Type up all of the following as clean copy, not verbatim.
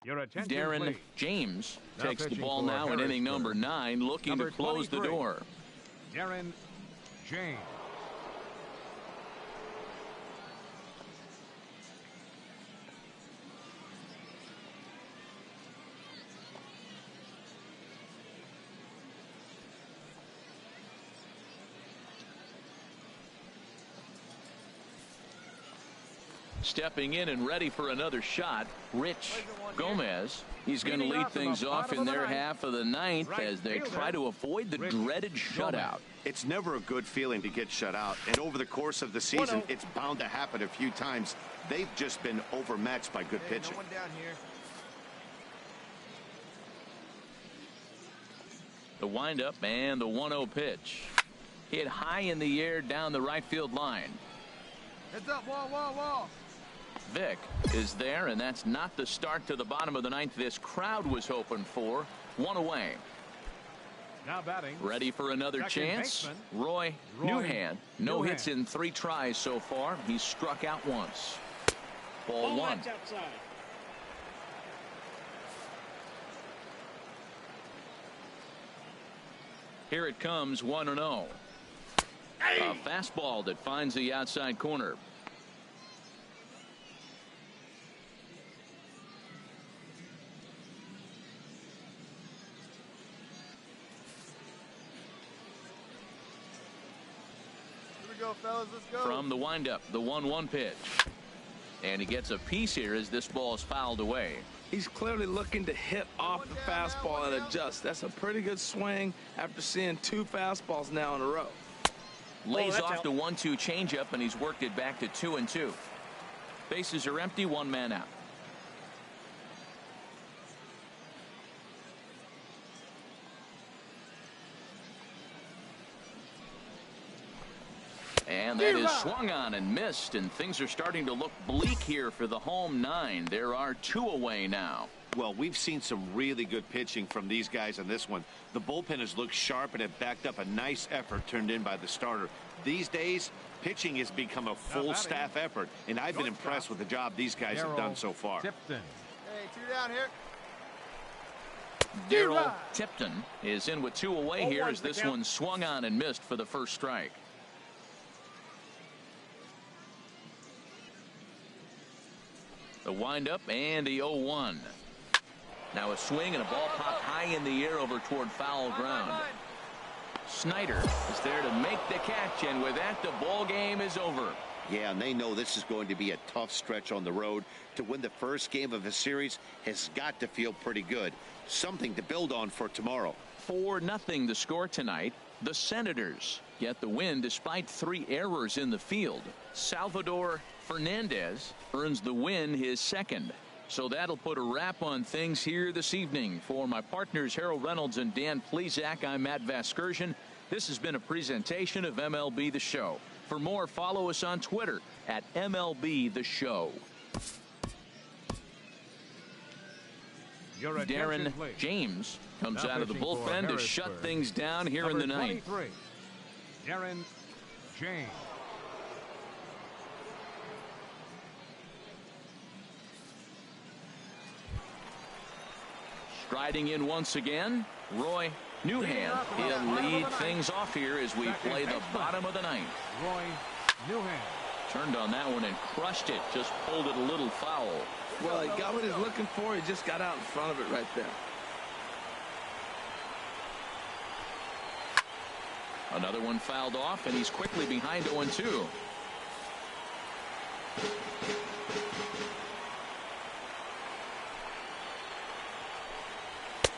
Your attention, Darren please. James Now takes the pitching ball for now in inning number Harrisburg. 9, looking Number to close 23. the door. Darren James. Stepping in and ready for another shot, Rich Gomez. He's going to Leading lead off in things the off bottom in of the their ninth. half of the ninth Right as they fielder, try to avoid the Rich dreaded Gomez. shutout. It's never a good feeling to get shut out, and over the course of the season, it's bound to happen a few times. They've just been overmatched by good pitching. No one down here. The windup and the 1-0 pitch. Hit high in the air down the right field line. Heads up, wall, wall, wall. Vick is there, and that's not the start to the bottom of the ninth this crowd was hoping for. 1 away. Now batting. Ready for another Second chance. baseman, Roy Roy Newhand. No Newhand. hits in 3 tries so far. He's struck out once. Ball 1. Outside. Here it comes, 1-0. A fastball that finds the outside corner. Here we go, fellas. Let's go. From the windup, the 1-1 pitch. And he gets a piece here as this ball is fouled away. He's clearly looking to hit off the fastball and adjust. That's a pretty good swing after seeing 2 fastballs now in a row. Lays that's off out. the 1-2 changeup, and he's worked it back to 2-2. Bases are empty, 1 man out. And that is swung on and missed, and things are starting to look bleak here for the home 9. There are 2 away now. Well, we've seen some really good pitching from these guys on this one. The bullpen has looked sharp and have backed up a nice effort turned in by the starter. These days, pitching has become a full staff effort, and I've been impressed with the job these guys have done so far. Tipton. Hey, 2 down here. Daryl Tipton is in with 2 away here as this one swung on and missed for the first strike. The windup and the 0-1. Now a swing and a ball popped high in the air over toward foul ground. Snyder is there to make the catch, and with that, the ball game is over. Yeah, and they know this is going to be a tough stretch on the road. To win the first game of a series has got to feel pretty good. Something to build on for tomorrow. 4-0 the score tonight. The Senators get the win despite 3 errors in the field. Salvador Fernandez earns the win, his second. So that'll put a wrap on things here this evening. For my partners Harold Reynolds and Dan Plesac, I'm Matt Vasgersian. This has been a presentation of MLB The Show. For more, follow us on Twitter at MLB The Show. Your attention, Darren please. James comes Now out of the pitching for bullpen to shut Harrisburg. things down here in Number the ninth. 23. Darren James. Striding in once again, Roy Newhand. He'll lead things off here as we play the bottom of the ninth. Roy Newhand. Turned on that one and crushed it. Just pulled it a little foul. Well, he got what he's looking for. He just got out in front of it right there. Another one fouled off, and he's quickly behind 0-2.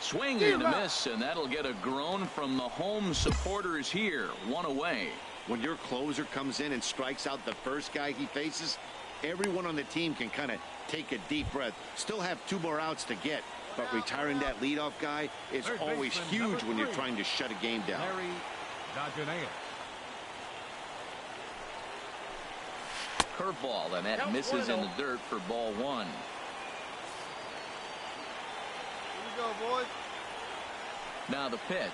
Swing and a miss, and that'll get a groan from the home supporters here. 1 away. When your closer comes in and strikes out the first guy he faces, everyone on the team can kind of take a deep breath. Still have 2 more outs to get, but retiring that leadoff guy is Third always baseman, huge number when you're 3. trying to shut a game down. Larry Dodgenea. Curveball, and that misses in the dirt for ball 1. Here we go, boys. Now the pitch.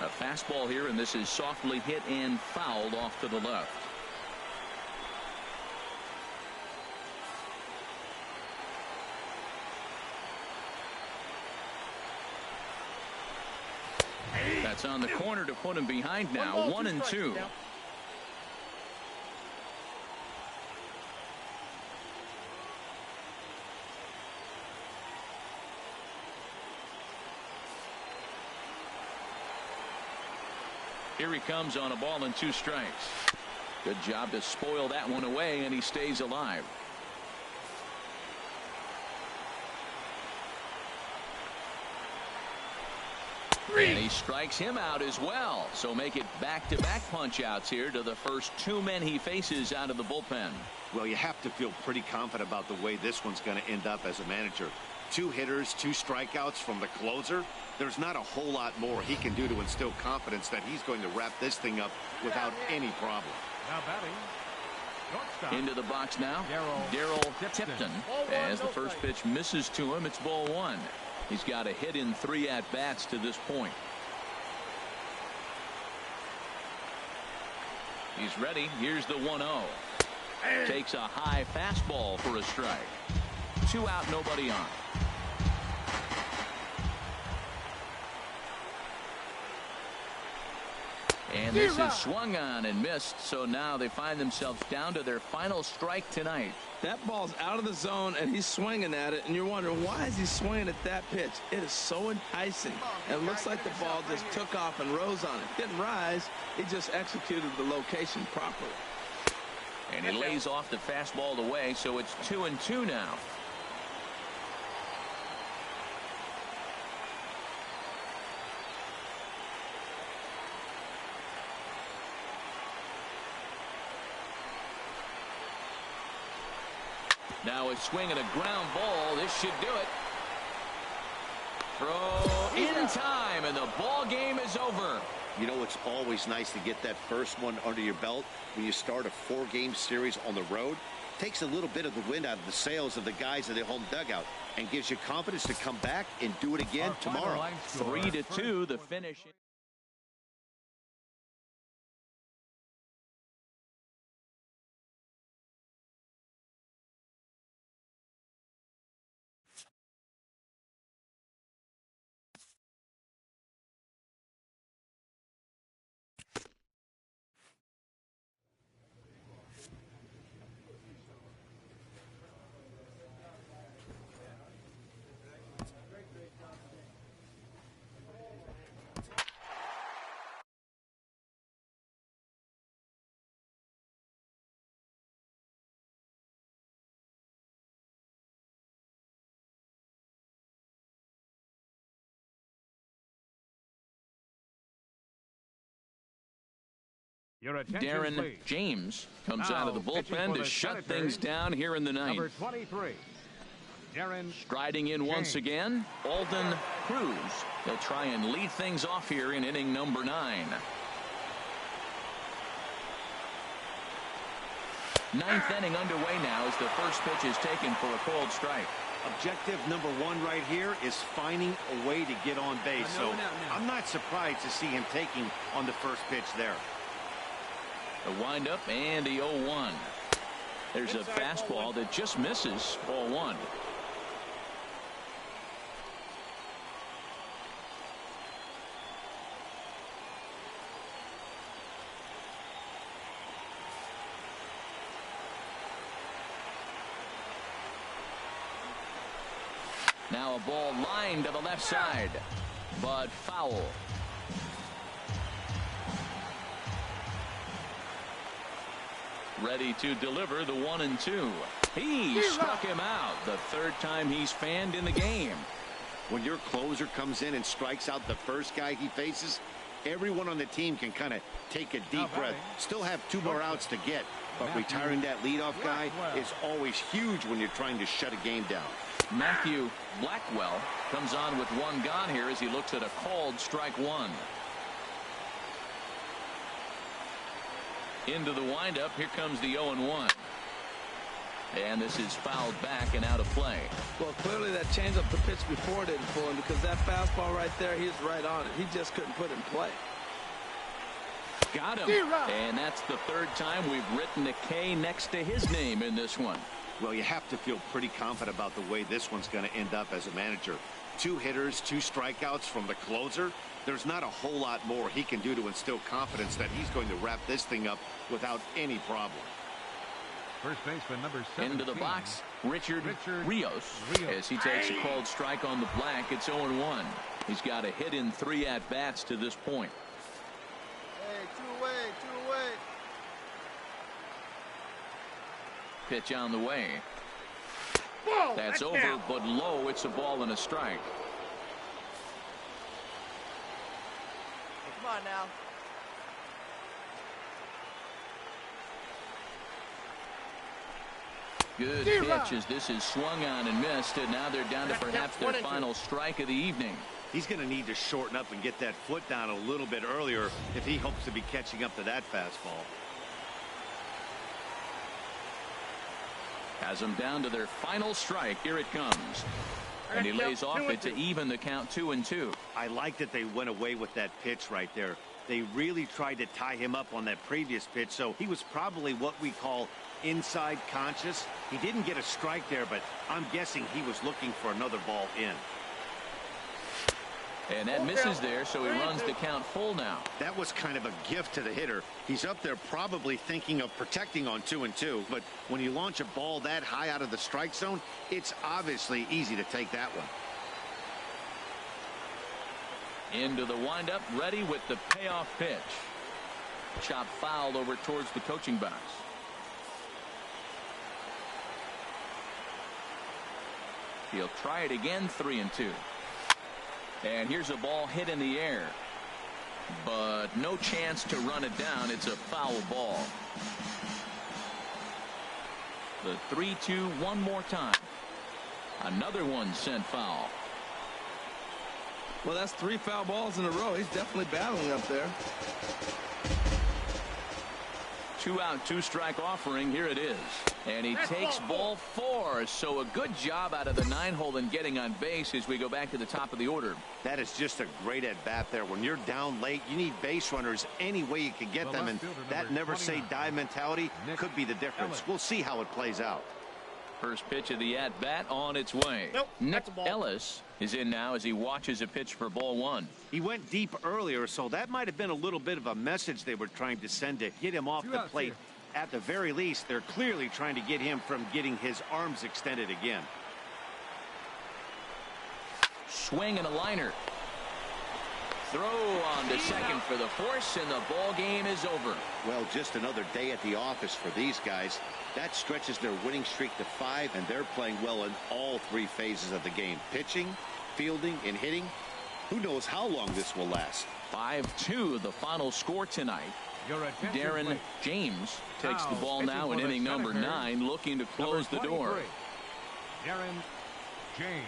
A fastball here, and this is softly hit and fouled off to the left. That's on the corner to put him behind now. 1-2. Here he comes on a ball and 2 strikes. Good job to spoil that one away, and he stays alive. And he strikes him out as well. So make it back-to-back punch-outs here to the first 2 men he faces out of the bullpen. Well, you have to feel pretty confident about the way this one's going to end up as a manager. 2 hitters, 2 strikeouts from the closer. There's not a whole lot more he can do to instill confidence that he's going to wrap this thing up without any problem. Now batting. Shortstop. Into the box now, Daryl Tipton. As the first pitch misses to him, it's ball 1. He's got a hit in 3 at-bats to this point. He's ready. Here's the 1-0. Takes a high fastball for a strike. 2 out, nobody on. And this is swung on and missed, so now they find themselves down to their final strike tonight. That ball's out of the zone, and he's swinging at it, and you're wondering, why is he swinging at that pitch? It is so enticing. It looks like the ball just took off and rose on it. Didn't rise. He just executed the location properly. And he lays off the fastball away, so it's 2-2 now. Now a swing and a ground ball. This should do it. Throw in time, and the ball game is over. You know, it's always nice to get that first one under your belt when you start a 4-game series on the road. Takes a little bit of the wind out of the sails of the guys in the home dugout and gives you confidence to come back and do it again tomorrow. 3-2 the finish. Your attention, Darren please. James comes Now, out of the pitching bullpen for to the shut Senators, things down here in the ninth. Number 23, Darren Striding in once James. again, Alden Cruz. They'll try and lead things off here in inning number 9. 9th inning underway now as the first pitch is taken for a called strike. Objective number 1 right here is finding a way to get on base. So I'm not surprised to see him taking on the first pitch there. The windup and the 0-1. There's a fastball that just misses, ball 1. Now a ball lined to the left side, but foul. Ready to deliver the 1-2. He struck him out. The 3rd time he's fanned in the game. When your closer comes in and strikes out the first guy he faces, everyone on the team can kind of take a deep breath. Still have 2 more outs to get, but retiring that leadoff guy is always huge when you're trying to shut a game down. Matthew Blackwell comes on with 1 gone here as he looks at a called strike 1. Into the windup. Here comes the 0-1. And this is fouled back and out of play. Well, clearly that changeup the pitch before didn't pull him, because that fastball right there, he was right on it. He just couldn't put it in play. Got him. And that's the 3rd time we've written a K next to his name in this one. Well, you have to feel pretty confident about the way this one's going to end up as a manager. 2 hitters, 2 strikeouts from the closer. There's not a whole lot more he can do to instill confidence that he's going to wrap this thing up without any problem. First baseman number 17. Into the box, Richard Rios. As he takes a called strike on the black, it's 0-1. He's got a hit in 3 at-bats to this point. Hey, 2 away, 2 away. Pitch on the way. That's over, but low. It's a ball and a strike. Come on now. Good pitch as this is swung on and missed, and now they're down to perhaps their final strike of the evening. He's going to need to shorten up and get that foot down a little bit earlier if he hopes to be catching up to that fastball. Has them down to their final strike. Here it comes. And he lays off it to even the count 2-2. I like that they went away with that pitch right there. They really tried to tie him up on that previous pitch, so he was probably what we call inside conscious. He didn't get a strike there, but I'm guessing he was looking for another ball in. And that misses there, so he runs the count full now. That was kind of a gift to the hitter. He's up there probably thinking of protecting on 2-2, but when you launch a ball that high out of the strike zone, it's obviously easy to take that one. Into the windup, ready with the payoff pitch. Chop foul over towards the coaching box. He'll try it again, 3-2. And here's a ball hit in the air, but no chance to run it down. It's a foul ball. The 3-2 one more time. Another one sent foul. Well, that's 3 foul balls in a row. He's definitely battling up there. 2 out, 2 strike offering. Here it is. And he takes ball 4. So a good job out of the 9-hole in getting on base as we go back to the top of the order. That is just a great at-bat there. When you're down late, you need base runners any way you can get them, and that never say die mentality could be the difference. We'll see how it plays out. First pitch of the at-bat on its way. Nick Ellis is in now as he watches a pitch for ball 1. He went deep earlier, so that might have been a little bit of a message they were trying to send to get him off the plate. At the very least, they're clearly trying to get him from getting his arms extended again. Swing and a liner. Throw on to second for the force, and the ball game is over. Well, just another day at the office for these guys. That stretches their winning streak to 5, and they're playing well in all 3 phases of the game. Pitching, fielding, and hitting. Who knows how long this will last. 5-2 the final score tonight. Darren James takes the ball now in inning number 9, looking to close the door. Darren James.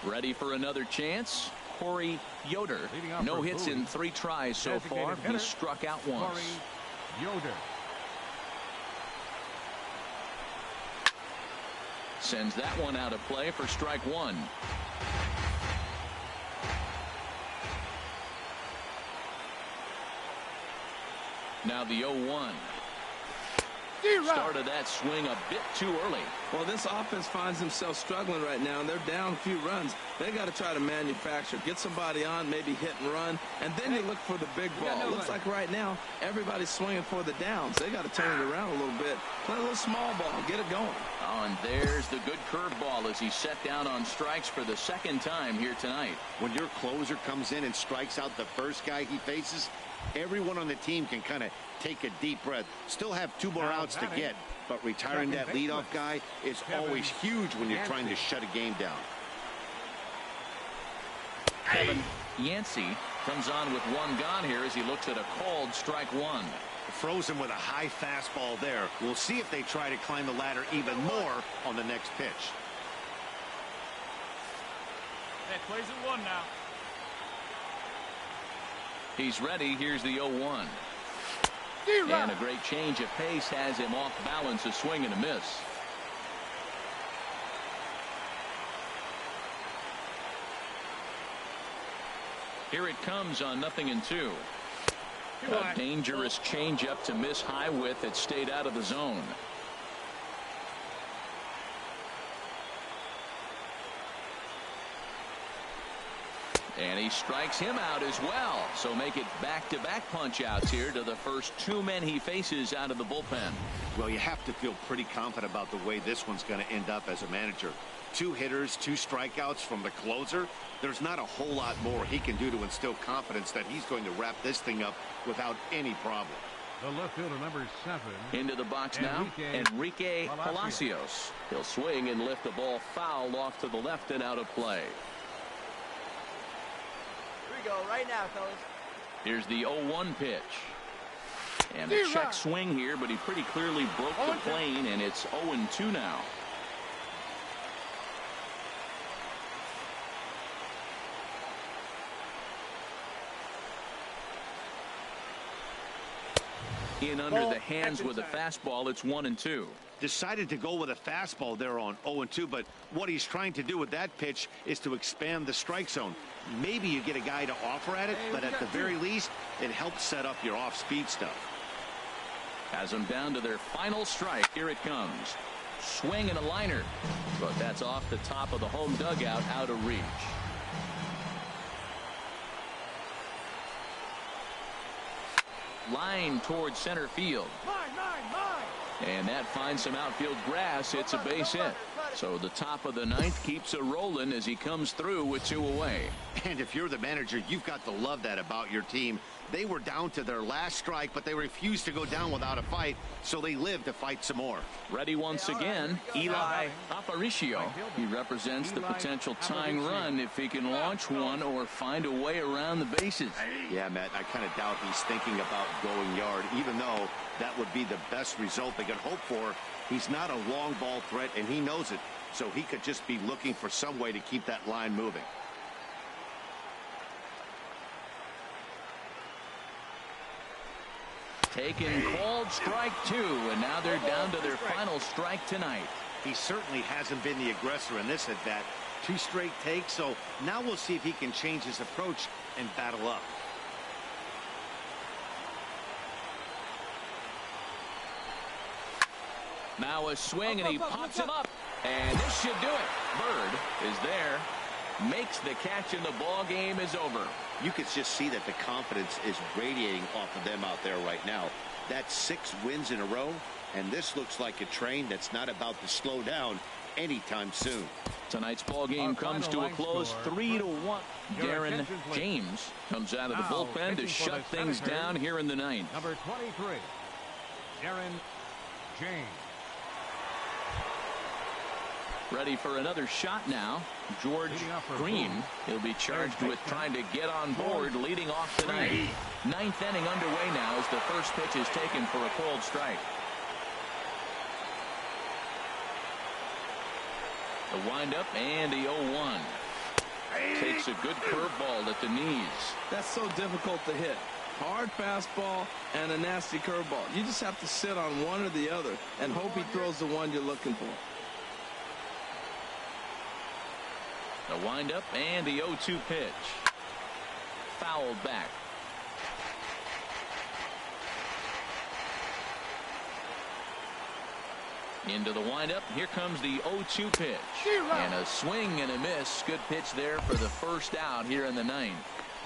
Ready for another chance. Corey Yoder. No hits in 3 tries so far. He struck out once. Corey Yoder. Sends that one out of play for strike 1. Now the 0-1. Started that swing a bit too early. Well, this offense finds themselves struggling right now, and they're down a few runs. They got to try to manufacture, get somebody on, maybe hit and run, and then you look for the big ball. It looks like right now everybody's swinging for the downs. They got to turn it around a little bit, play a little small ball, get it going. Oh, and there's the good curveball as he set down on strikes for the 2nd time here tonight. When your closer comes in and strikes out the first guy he faces, everyone on the team can kind of take a deep breath. Still have 2 more outs to get, but retiring that leadoff guy is always huge when you're trying to shut a game down. Kevin Yancey comes on with 1 gone here as he looks at a called strike 1. Froze him with a high fastball there. We'll see if they try to climb the ladder even more on the next pitch. Hey, plays at 1 now. He's ready. Here's the 0-1. And a great change of pace has him off balance, a swing and a miss. Here it comes on 0-2. A dangerous changeup to miss high with. It stayed out of the zone. And he strikes him out as well. So make it back-to-back punch-outs here to the first two men he faces out of the bullpen. Well, you have to feel pretty confident about the way this one's going to end up as a manager. 2 hitters, 2 strikeouts from the closer. There's not a whole lot more he can do to instill confidence that he's going to wrap this thing up without any problem. The left fielder, number 7. Into the box now, Enrique Palacios. He'll swing and lift the ball foul off to the left and out of play. Go right now, fellas. Here's the 0-1 pitch. And a check swing here, but he pretty clearly broke the plane, and it's 0-2 now. In under the hands with a fastball, it's 1-2. Decided to go with a fastball there on 0-2, but what he's trying to do with that pitch is to expand the strike zone. Maybe you get a guy to offer at it, but at the very least, it helps set up your off-speed stuff. Has them down to their final strike. Here it comes. Swing and a liner, but that's off the top of the home dugout, out of reach. Line towards center field. And that finds some outfield grass. It's a base hit. So the top of the 9th keeps it rolling as he comes through with 2 away. And if you're the manager, you've got to love that about your team. They were down to their last strike, but they refused to go down without a fight, so they lived to fight some more. Ready once again, Eli Aparicio. He represents the potential tying run if he can launch one or find a way around the bases. Yeah, Matt, I kind of doubt he's thinking about going yard, even though that would be the best result they could hope for. He's not a long ball threat, and he knows it, so he could just be looking for some way to keep that line moving. Taken, called strike 2, and now they're down to their final strike tonight. He certainly hasn't been the aggressor in this at bat. 2 straight takes, so now we'll see if he can change his approach and battle up. Now a swing, and he pops him up, and this should do it. Bird is there, makes the catch, and the ball game is over. You could just see that the confidence is radiating off of them out there right now. That's 6 wins in a row, and this looks like a train that's not about to slow down anytime soon. Tonight's ball game comes to a close, 3-1. Darren James comes out of the bullpen to shut things down here in the 9th. Number 23, Darren James. Ready for another shot now. George Green. He'll be charged with trying to get on board, leading off tonight. 9th inning underway now as the first pitch is taken for a called strike. The windup and the 0-1. Takes a good curveball at the knees. That's so difficult to hit. Hard fastball and a nasty curveball. You just have to sit on one or the other and hope he throws the one you're looking for. The windup and the 0-2 pitch. Fouled back. Into the windup. Here comes the 0-2 pitch. And a swing and a miss. Good pitch there for the first out here in the 9th.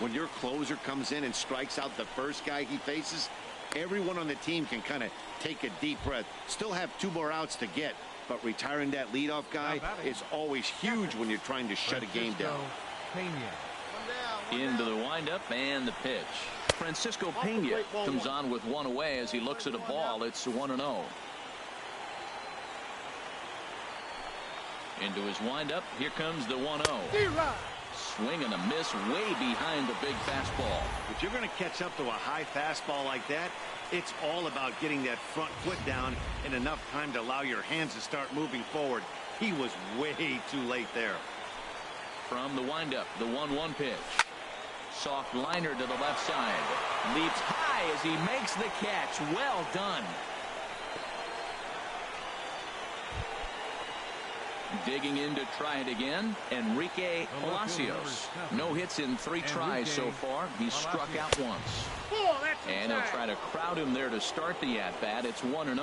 When your closer comes in and strikes out the first guy he faces, everyone on the team can kind of take a deep breath. Still have 2 more outs to get. But retiring that leadoff guy is always huge when you're trying to shut a game down. Into the windup and the pitch. Francisco Pena comes on with 1 away as he looks at a ball. It's 1-0. Into his windup. Here comes the 1-0. Swing and a miss way behind the big fastball. If you're going to catch up to a high fastball like that, it's all about getting that front foot down in enough time to allow your hands to start moving forward. He was way too late there. From the windup, the 1-1 pitch. Soft liner to the left side. Leaps high as he makes the catch. Well done. Digging in to try it again, Enrique Palacios. No hits in 3 tries so far. He's struck out once. And he'll try to crowd him there to start the at-bat. It's 1-0.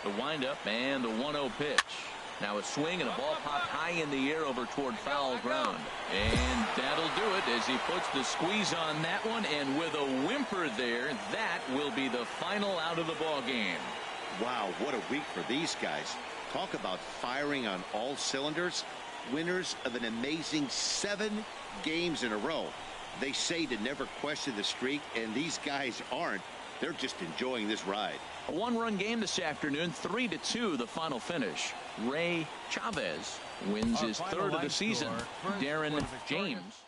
The windup and the 1-0 pitch. Now a swing and a ball popped high in the air over toward foul ground. And that'll do it as he puts the squeeze on that one. And with a whimper there, that will be the final out of the ball game. Wow, what a week for these guys. Talk about firing on all cylinders. Winners of an amazing 7 games in a row. They say to never question the streak, and these guys aren't. They're just enjoying this ride. A 1-run game this afternoon, 3-2 the final finish. Ray Chavez wins his 3rd of the season. Darren James.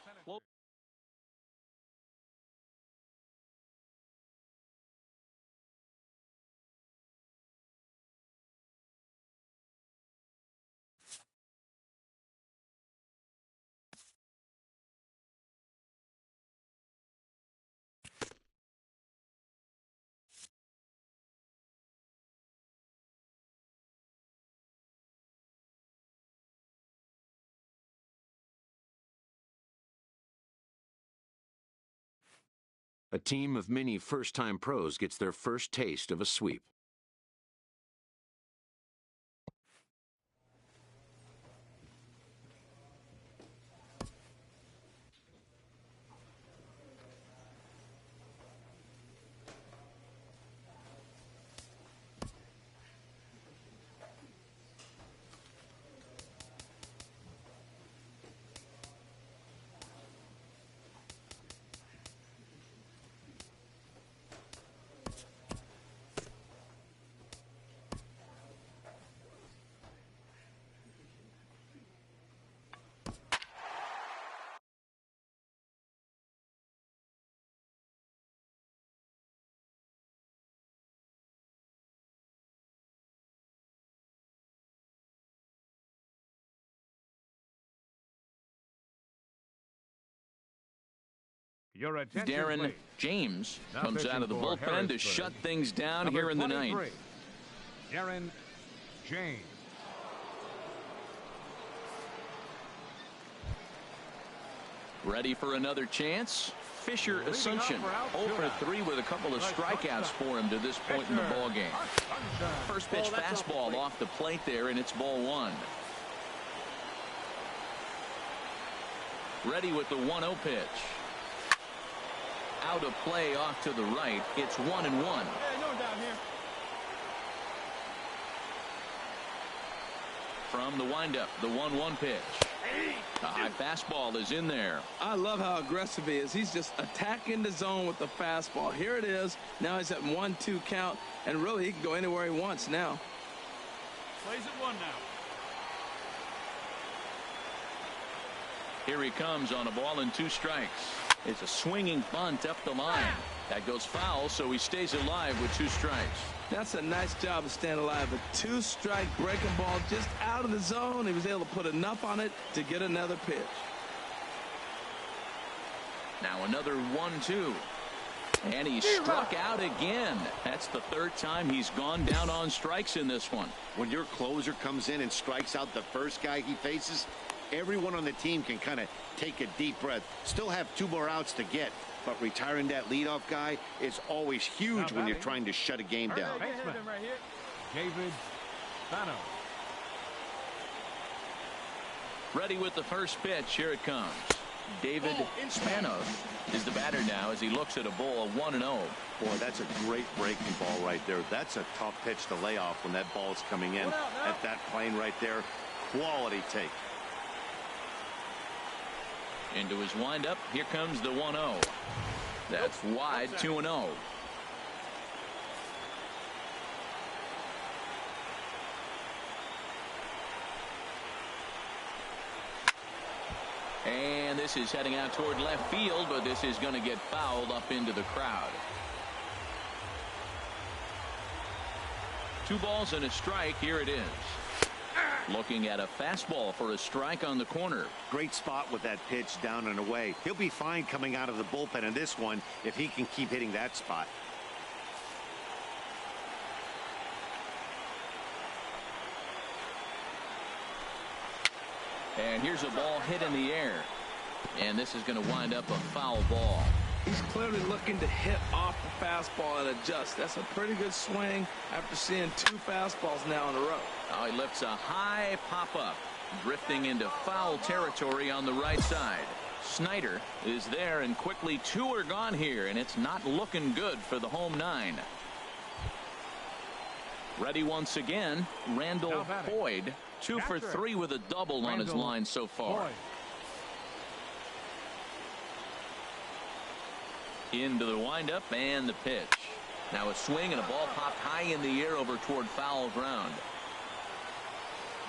A team of many first-time pros gets their first taste of a sweep. Your attention, Darren please. James Now comes out of the pitching for bullpen to Harrisburg. shut things down Number here in the 23, ninth. Darren James. Ready for another chance? Fisher Leading Assumption off for 0 for outfielder. 3 with a couple of strikeouts for him to this point in the ball game. First pitch fastball off the plate there, and it's ball 1. Ready with the 1-0 pitch. Out of play off to the right. It's 1-1. Hey, no one down here. From the windup, the 1-1 pitch. The high fastball is in there. I love how aggressive he is. He's just attacking the zone with the fastball. Here it is. Now he's at 1-2 count, and really he can go anywhere he wants now. Plays at 1 now. Here he comes on a ball and 2 strikes. It's a swinging bunt up the line. That goes foul, so he stays alive with 2 strikes. That's a nice job of staying alive. A 2-strike breaking ball just out of the zone. He was able to put enough on it to get another pitch. Now another 1-2. And he struck out again. That's the 3rd time he's gone down on strikes in this one. When your closer comes in and strikes out the first guy he faces, everyone on the team can kind of take a deep breath. Still have 2 more outs to get, but retiring that leadoff guy is always huge when you're trying to shut a game down. Baseman, Right here. David Spano. Ready with the first pitch. Here it comes. David Spanos is the batter now as he looks at a ball 1-0. Boy, that's a great breaking ball right there. That's a tough pitch to lay off when that ball's coming in at that plane right there. Quality take. Into his windup. Here comes the 1-0. That's wide. 2-0. And this is heading out toward left field, but this is going to get fouled up into the crowd. 2 balls and a strike. Here it is. Looking at a fastball for a strike on the corner. Great spot with that pitch down and away. He'll be fine coming out of the bullpen in this one if he can keep hitting that spot. And here's a ball hit in the air. And this is going to wind up a foul ball. He's clearly looking to hit off the fastball and adjust. That's a pretty good swing after seeing 2 fastballs now in a row. Now he lifts a high pop-up, drifting into foul territory on the right side. Snyder is there, and quickly 2 are gone here, and it's not looking good for the home 9. Ready once again, Randall Boyd, 2 for 3 with a double on his line so far. Boyd. Into the windup and the pitch. Now a swing and a ball popped high in the air over toward foul ground.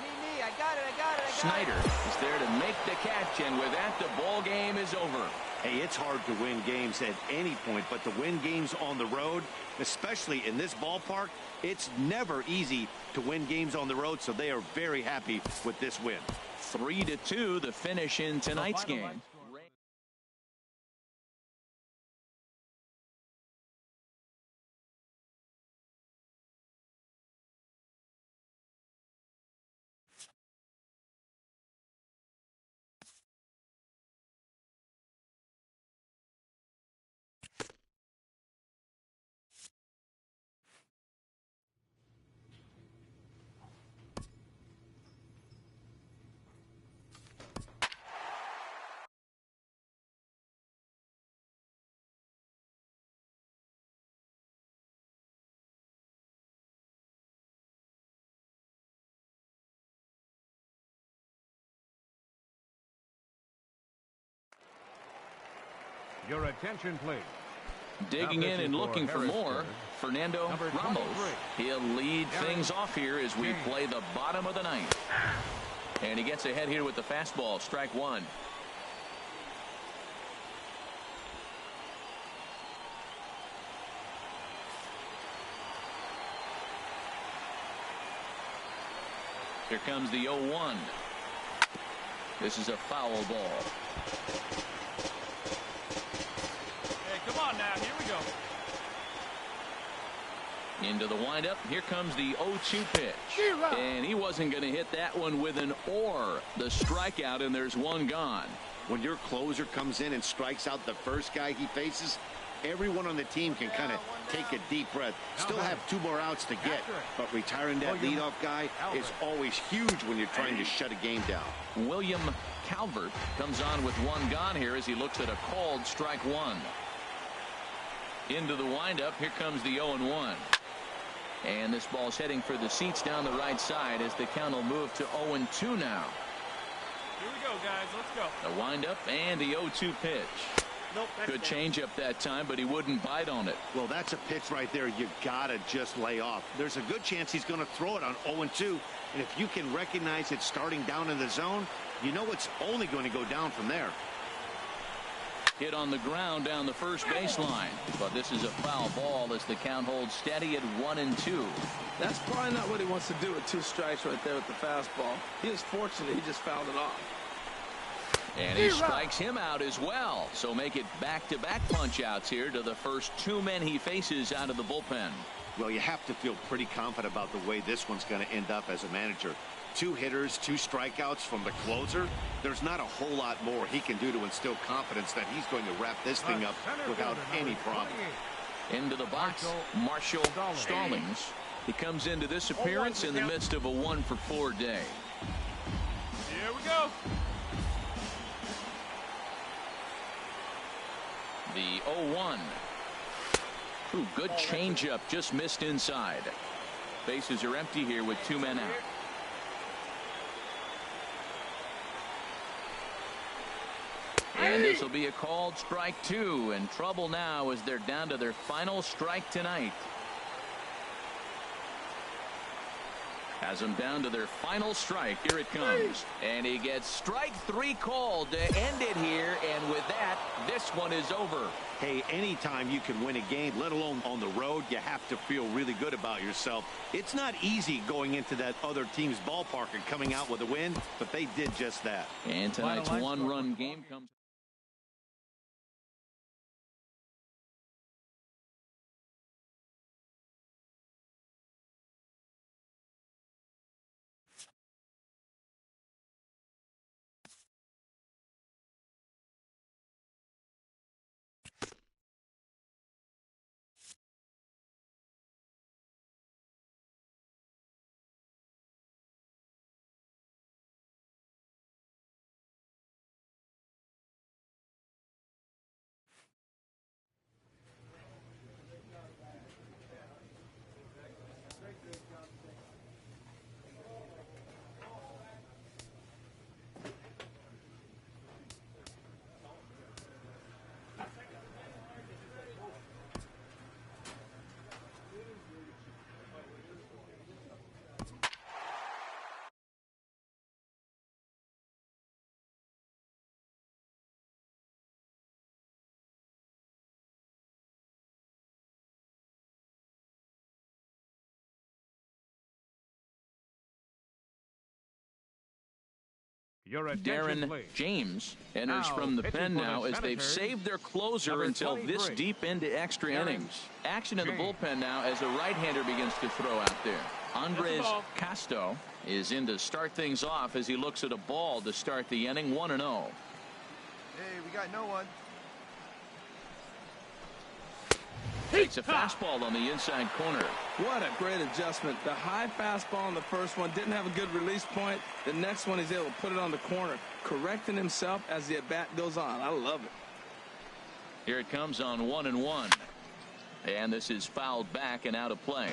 Me, I got it. Snyder is there to make the catch, and with that, the ball game is over. Hey, it's hard to win games at any point, but to win games on the road, especially in this ballpark, it's never easy to win games on the road, so they are very happy with this win. 3-2 the finish in tonight's game. Your attention, please. Digging in and looking for more, Fernando Ramos. He'll lead things off here as we play the bottom of the 9th. And he gets ahead here with the fastball, strike 1. Here comes the 0-1. This is a foul ball. Come on now, here we go. Into the windup. Here comes the 0-2 pitch. And he wasn't going to hit that one with an or. The strikeout, and there's one gone. When your closer comes in and strikes out the first guy he faces, everyone on the team can kind of take a deep breath. Still have 2 more outs to get, but retiring that leadoff guy is always huge when you're trying to shut a game down. William Calvert comes on with 1 gone here as he looks at a called strike 1. Into the windup. Here comes the 0-1. And this ball's heading for the seats down the right side as the count will move to 0-2 now. Here we go, guys. Let's go. The windup and the 0-2 pitch. Nope, Good changeup that time, but he wouldn't bite on it. Well, that's a pitch right there you gotta just lay off. There's a good chance he's going to throw it on 0-2, and if you can recognize it starting down in the zone, you know it's only going to go down from there. Hit on the ground down the first baseline, but this is a foul ball as the count holds steady at 1-2. That's probably not what he wants to do with 2 strikes right there with the fastball. He is fortunate he just fouled it off. And he strikes him out as well. So make it back-to-back punch-outs here to the first 2 men he faces out of the bullpen. Well, you have to feel pretty confident about the way this one's going to end up as a manager. 2 hitters, 2 strikeouts from the closer. There's not a whole lot more he can do to instill confidence that he's going to wrap this thing up without any problem. Into the box, Marshall Stallings. He comes into this appearance in the midst of a 1-for-4 day. Here we go. The 0-1. Ooh, good changeup, just missed inside. Bases are empty here with 2 men out. And this will be a called strike 2. In trouble now as they're down to their final strike tonight. Has them down to their final strike. Here it comes. And he gets strike 3 called to end it here. And with that, this one is over. Hey, anytime you can win a game, let alone on the road, you have to feel really good about yourself. It's not easy going into that other team's ballpark and coming out with a win, but they did just that. And tonight's 1-run game comes. Your attention, Darren please. James enters Now, from the pitching pen for the now as they've Senators, saved their closer number until this 23. deep into extra Darren innings. Action in the James. bullpen now as a right-hander begins to throw out there. Andres ball. Casto is in to start things off as he looks at a ball to start the inning. 1-0. Hey, we got no one. Takes a fastball on the inside corner. What a great adjustment. The high fastball on the first one didn't have a good release point. The next one he's able to put it on the corner, correcting himself as the at-bat goes on. I love it. Here it comes on 1-1. And this is fouled back and out of play.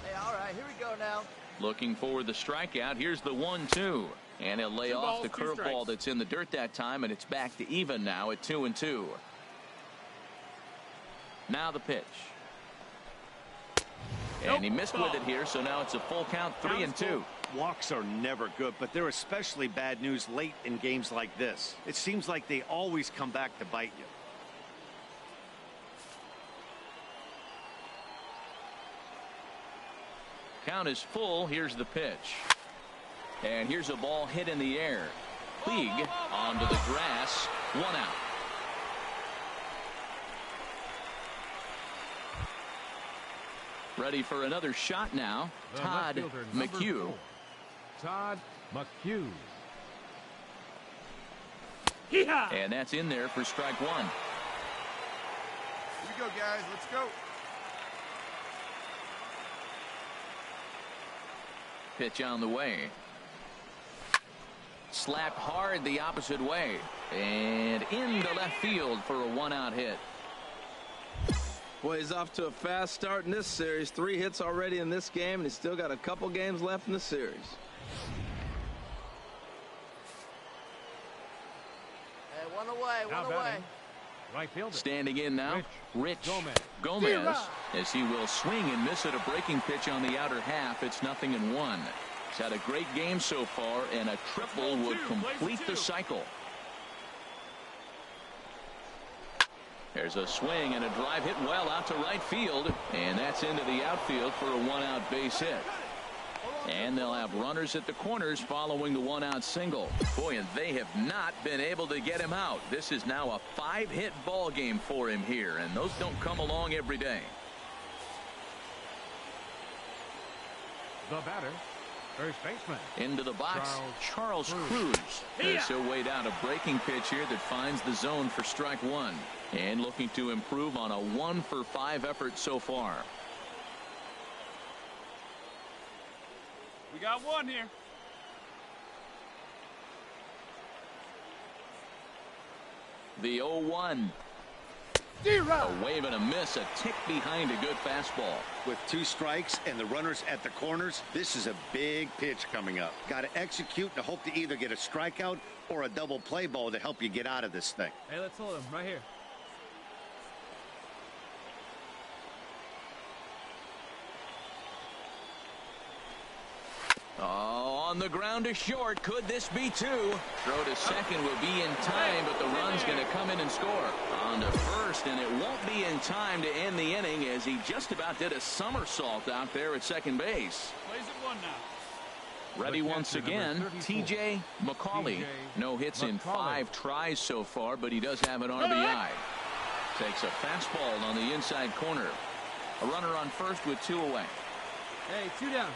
Hey, all right, here we go now. Looking for the strikeout. Here's the 1-2. And he'll lay 2 off balls, the 2 curveball strikes. that's in the dirt that time, and it's back to even now at 2-2. Now the pitch. And he missed with it here, so now it's a full count, 3-2. Walks are never good, but they're especially bad news late in games like this. It seems like they always come back to bite you. Count is full. Here's the pitch. And here's a ball hit in the air. Puig onto the grass. 1 out. Ready for another shot now. The Todd left fielder, number McHugh. 4. Todd McHugh. And that's in there for strike 1. Here we go, guys. Let's go. Pitch on the way. Slapped hard the opposite way. And into left field for a 1-out hit. Boy, he's off to a fast start in this series. 3 hits already in this game, and he's still got a couple games left in the series. Hey, one away, Now one away. batting, right fielder. Standing in now, Rich Gomez. as he will swing and miss at a breaking pitch on the outer half. It's 0-1. He's had a great game so far, and a triple would complete the cycle. There's a swing and a drive hit well out to right field, and that's into the outfield for a 1-out base hit. And they'll have runners at the corners following the 1-out single. Boy, and they have not been able to get him out. This is now a 5-hit ball game for him here, and those don't come along every day. The batter, first baseman. Into the box, Charles Cruz. Cruz. As he'll wait out a breaking pitch here that finds the zone for strike 1. And looking to improve on a 1-for-5 effort so far. We got one here. The 0-1. A wave and a miss, a tick behind a good fastball. With 2 strikes and the runners at the corners, this is a big pitch coming up. Got to execute and hope to either get a strikeout or a double play ball to help you get out of this thing. Hey, let's hold him right here. Oh, on the ground to short. Could this be 2? Throw to second will be in time, but the run's going to come in and score. On to first, and it won't be in time to end the inning as he just about did a somersault out there at second base. Plays at 1 now. Ready The once catcher, again, number 34. TJ McCauley. TJ No hits in McCauley. 5 tries so far, but he does have an RBI. Takes a fastball on the inside corner. A runner on first with 2 away. Hey, 2 down.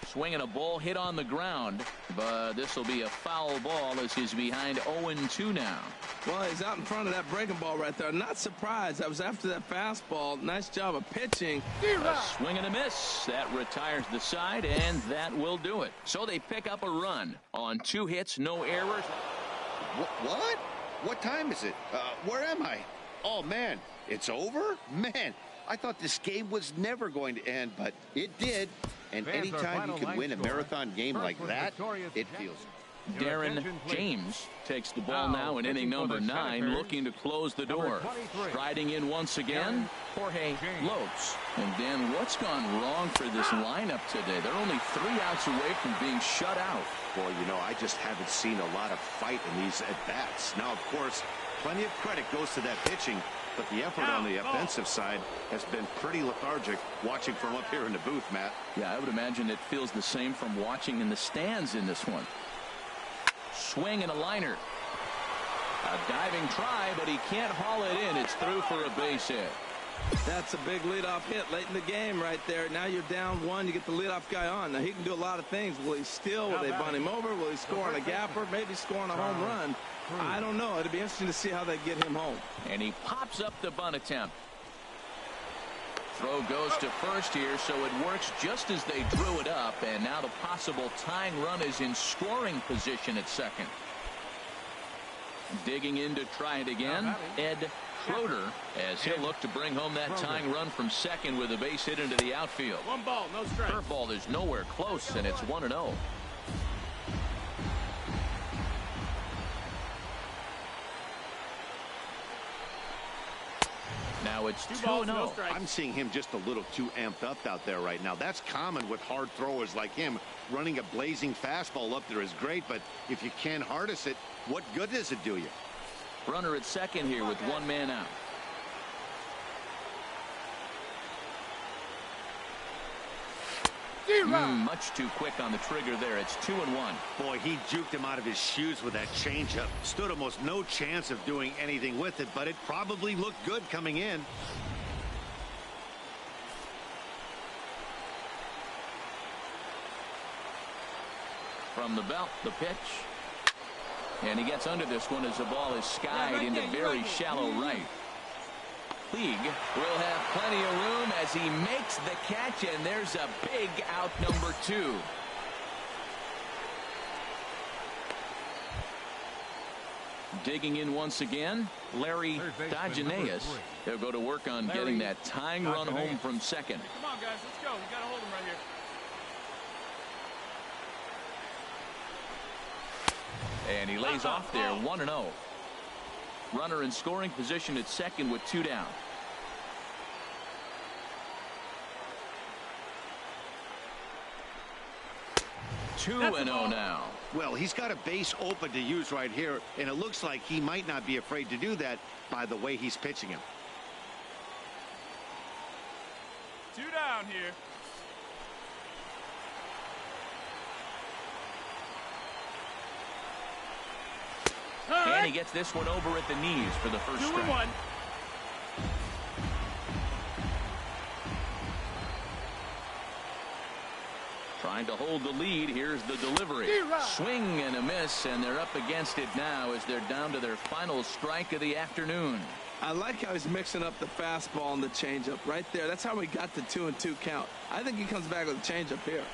Swinging a ball hit on the ground, but this will be a foul ball as he's behind 0-2 now. Well, he's out in front of that breaking ball right there. Not surprised. I was after that fastball. Nice job of pitching. A swing and a miss. That retires the side, and that will do it. So they pick up a run on 2 hits, no errors. What? What time is it? Where am I? Oh, man, it's over? Man, I thought this game was never going to end, but it did. And Fans, our anytime you final can line win a score. marathon game First like was that, victorious it Jackson. feels. Your Darren attention, please. James takes the ball Now, now in inning pitching for number the 9, Senators, looking to close the number door. 23. Striding in once again, Jorge James. Lopes. And Dan, what's gone wrong for this lineup today? They're only 3 outs away from being shut out. Boy, you know, I just haven't seen a lot of fight in these at-bats. Now, of course, plenty of credit goes to that pitching. But the effort on the offensive side has been pretty lethargic watching from up here in the booth, Matt. Yeah, I would imagine it feels the same from watching in the stands in this one. Swing and a liner. A diving try, but he can't haul it in. It's through for a base hit. That's a big leadoff hit late in the game right there. Now you're down one. You get the leadoff guy on. Now he can do a lot of things. Will he steal? Will they bunt him over? Will he score on a gapper? Maybe score on a home run. I don't know. It'll be interesting to see how they get him home. And he pops up the bunt attempt. Throw goes to first here, so it works just as they drew it up. And now the possible tying run is in scoring position at second. Digging in to try it again, Ed Schroeder, as he'll look to bring home that tying run from second with a base hit into the outfield. One ball, no strike. Curveball is nowhere close, and it's 1-0. Now it's 2-0. I'm seeing him just a little too amped up out there right now. That's common with hard throwers like him. Running a blazing fastball up there is great, but if you can't harness it, what good does it do you? Runner at second here with one man out. Much too quick on the trigger there. It's 2-1. Boy, he juked him out of his shoes with that changeup. Stood almost no chance of doing anything with it, but it probably looked good coming in. From the belt, the pitch. And he gets under this one as the ball is skied into very shallow right. League will have plenty of room as he makes the catch, and there's a big out number 2. Digging in once again, Larry Dodgenaeus. They'll go to work on getting that tying run home from second. Come on, guys, let's go. We got to hold him right here. And he lays off there, 1-0. Runner in scoring position at second with 2 down. Two and 0 now. Well, he's got a base open to use right here, and it looks like he might not be afraid to do that by the way he's pitching him. 2 down here. And he gets this one over at the knees for the first strike. 2-1. Trying to hold the lead. Here's the delivery. Swing and a miss, and they're up against it now as they're down to their final strike of the afternoon. I like how he's mixing up the fastball and the changeup right there. That's how we got the 2-2 count. I think he comes back with a changeup here.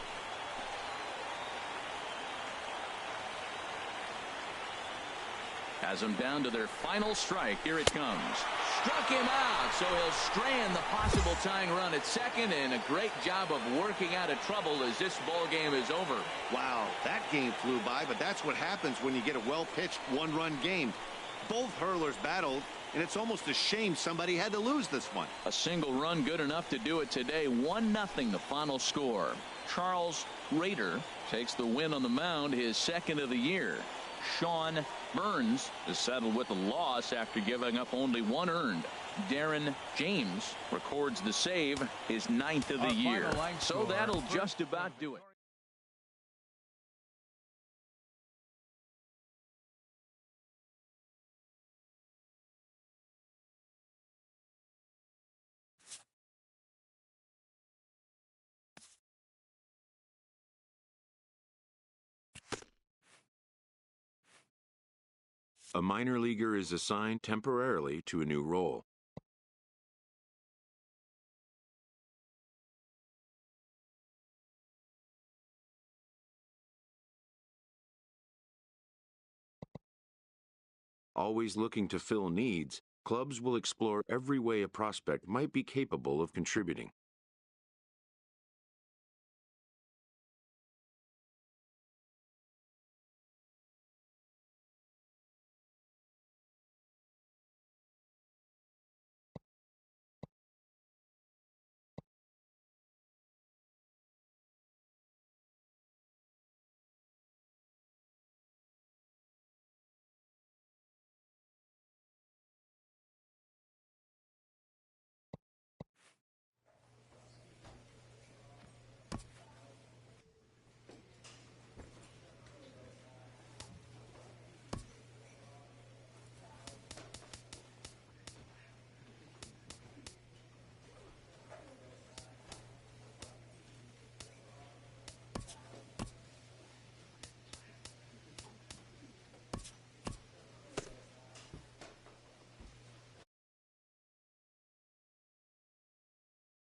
Has them down to their final strike. Here it comes. Struck him out, so he'll strand the possible tying run at second, and a great job of working out of trouble as this ball game is over. Wow, that game flew by, but that's what happens when you get a well-pitched one-run game. Both hurlers battled, and it's almost a shame somebody had to lose this one. A single run good enough to do it today. 1-0 the final score. Charles Rader takes the win on the mound, his second of the year. Sean Burns is settled with a loss after giving up only 1 earned. Darren James records the save, his 9th of the year. So that'll just about do it. A minor leaguer is assigned temporarily to a new role. Always looking to fill needs, clubs will explore every way a prospect might be capable of contributing.